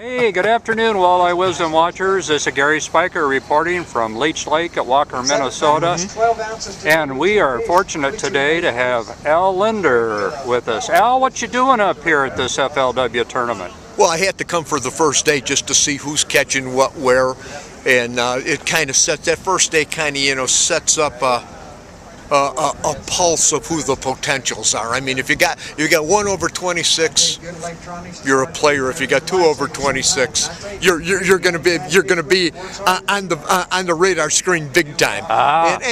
Hey, good afternoon, Walleye Wisdom watchers. This is Gary Speicher reporting from Leech Lake at Walker, Minnesota. And we are fortunate today to have Al Lindner with us. Al, what you doing up here at this FLW tournament? Well, I had to come for the first day just to see who's catching what where, and it kind of sets, that first day kind of, sets up a pulse of who the potentials are. I mean, if you got 1 over 26, you're a player. If you got 2 over 26, you're going to be on the radar screen big time. And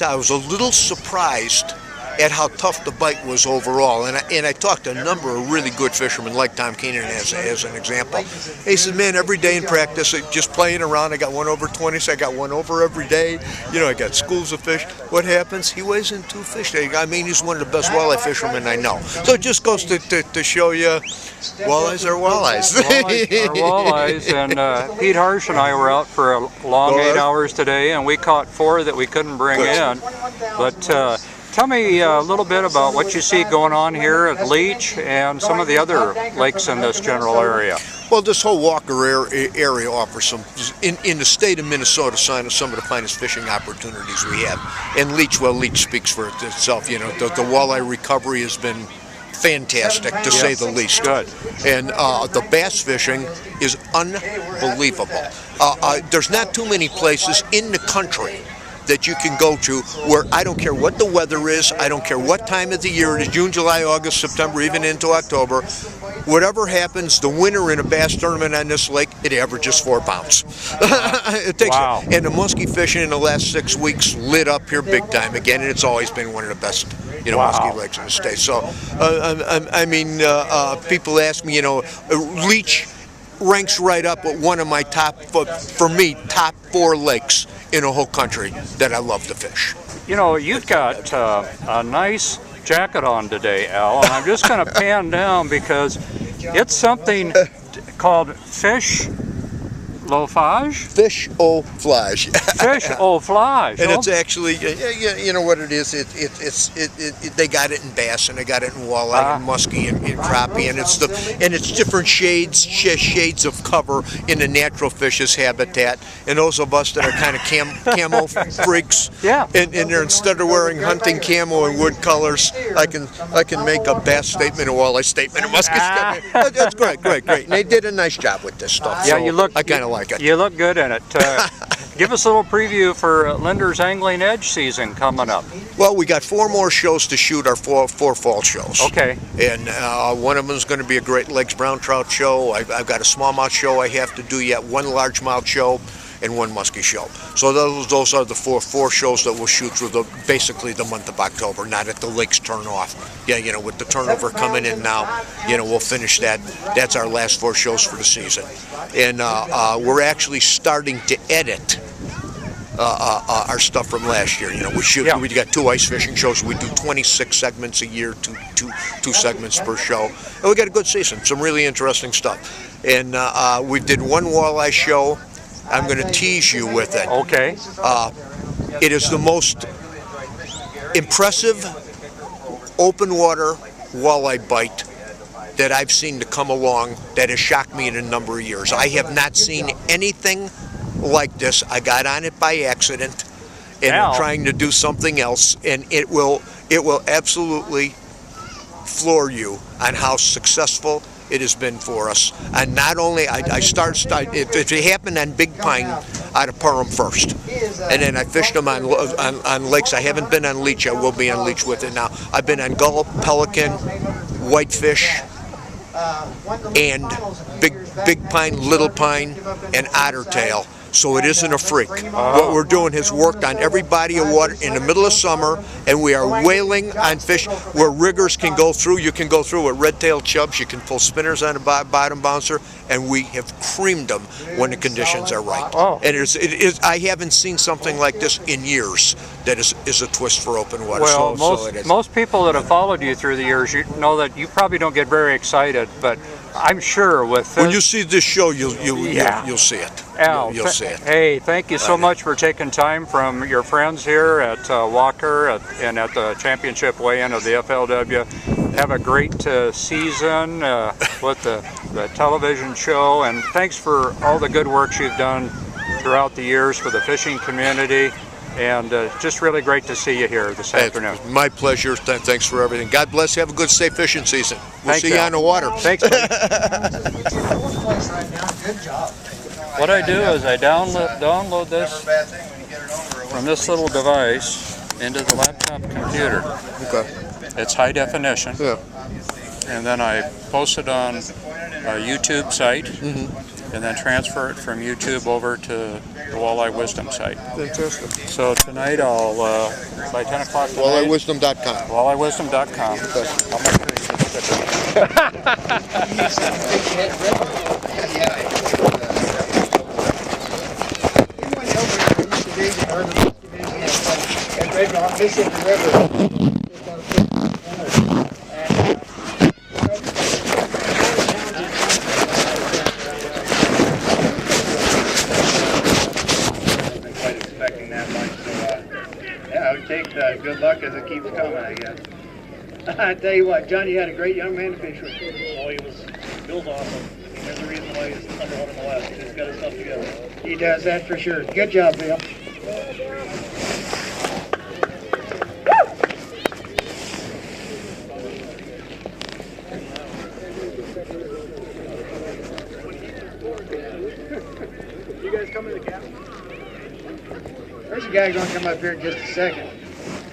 I was a little surprised at how tough the bite was overall, and I talked to a number of really good fishermen, like Tom Keenan as an example. He said, man, every day in practice, just playing around, I got 1 over 20, I got 1 over every day. I got schools of fish. What happens? He weighs in 2 fish. I mean, he's one of the best walleye fishermen I know. So it just goes to show you, walleyes are walleyes. Walleyes are walleyes, and Pete Harsh and I were out for a long 8 hours today, and we caught 4 that we couldn't bring in. But tell me a little bit about what you see going on here at Leech and some of the other lakes in this general area. Well, this whole Walker area offers some, in the state of Minnesota, some of the finest fishing opportunities we have. And Leech, well, Leech speaks for itself. The walleye recovery has been fantastic, to say the least. Good. And the bass fishing is unbelievable. There's not too many places in the country that you can go to where I don't care what the weather is, I don't care what time of the year it is, June, July, August, September, even into October, whatever happens, the winner in a bass tournament on this lake, it averages 4 pounds. It takes, wow. And the muskie fishing in the last 6 weeks lit up here big time again, and it's always been one of the best wow. muskie lakes in the state. So, I mean, people ask me, Leech ranks right up with one of my top 4 lakes in the whole country that I love to fish. You've got a nice jacket on today, Al, and I'm just going to pan down because it's something called fish lofage? Fish au flage. Fish au flage. And it's actually, you know what it is? They got it in bass, and they got it in walleye, and muskie, and crappie, and it's different shades of cover in the natural fish's habitat. And those of us that are kind of camo freaks, yeah, and they're, instead of wearing hunting camo and wood colors, I can make a bass statement, a walleye statement, a muskie statement. That's great. And they did a nice job with this stuff. Yeah, so I kind of like it. You look good in it. Give us a little preview for Lindner's Angling Edge season coming up. Well, we got 4 more shows to shoot, our four fall shows. Okay. And one of them is going to be a Great Lakes brown trout show. I've got a smallmouth show I have to do yet, 1 largemouth show, and 1 muskie show. So those are the four shows that we'll shoot through basically the month of October, not at the lakes turn off. Yeah, with the turnover coming in now, we'll finish that. That's our last 4 shows for the season. And we're actually starting to edit our stuff from last year. We got 2 ice fishing shows. We do 26 segments a year, two segments per show. And we got a good season, some really interesting stuff. And we did 1 walleye show. I'm going to tease you with it. Okay. It is the most impressive open water walleye bite that I've seen to come along that has shocked me in a number of years. I have not seen anything like this. I got on it by accident, and I'm trying to do something else, and it will absolutely floor you on how successsul it has been for us. And not only, it happened on Big Pine out of Perham first. And then I fished them on lakes. I haven't been on Leech. I will be on Leech with it now. I've been on gull, pelican, whitefish, and Big Pine, Little Pine, and Ottertail. So it isn't a freak. What we're doing is worked on every body of water in the middle of summer, and we are whaling on fish where riggers can go through. You can go through with red-tailed chubs. You can pull spinners on a bottom bouncer, and we have creamed them when the conditions are right. And it is. I haven't seen something like this in years. That is a twist for open water. Well, most people that have followed you through the years, you know that you probably don't get very excited, but I'm sure with this, when you see this show, you'll see it. Al, you'll see it. Hey, thank you so much for taking time from your friends here at Walker and at the championship weigh-in of the FLW. have a great season with the television show, and thanks for all the good work you've done throughout the years for the fishing community, and just really great to see you here this afternoon. My pleasure. Thanks for everything. God bless you. Have a good, safe fishing season. We'll see you on the water. Thanks, buddy. What I do is I download this from this little device into the laptop computer. Okay. It's high definition. Yeah. And then I post it on a YouTube site, and then transfer it from YouTube over to the Walleye Wisdom site. Fantastic. So tonight I'll, by 10 o'clock tonight, WallyeWisdom.com. walleywisdom.com. Okay. I'll make good luck as it keeps coming, I guess. I tell you what, John, you had a great young man to fish with. Oh, he was built awesome. I mean, there's a reason why he's number one in the West. He's got his stuff together. He does, that's for sure. Good job, Bill. You guys coming to the cabin? There's a guy going to come up here in just a second.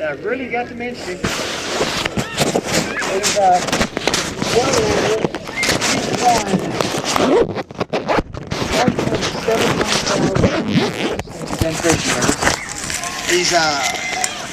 I've really got to mention him. There's one he's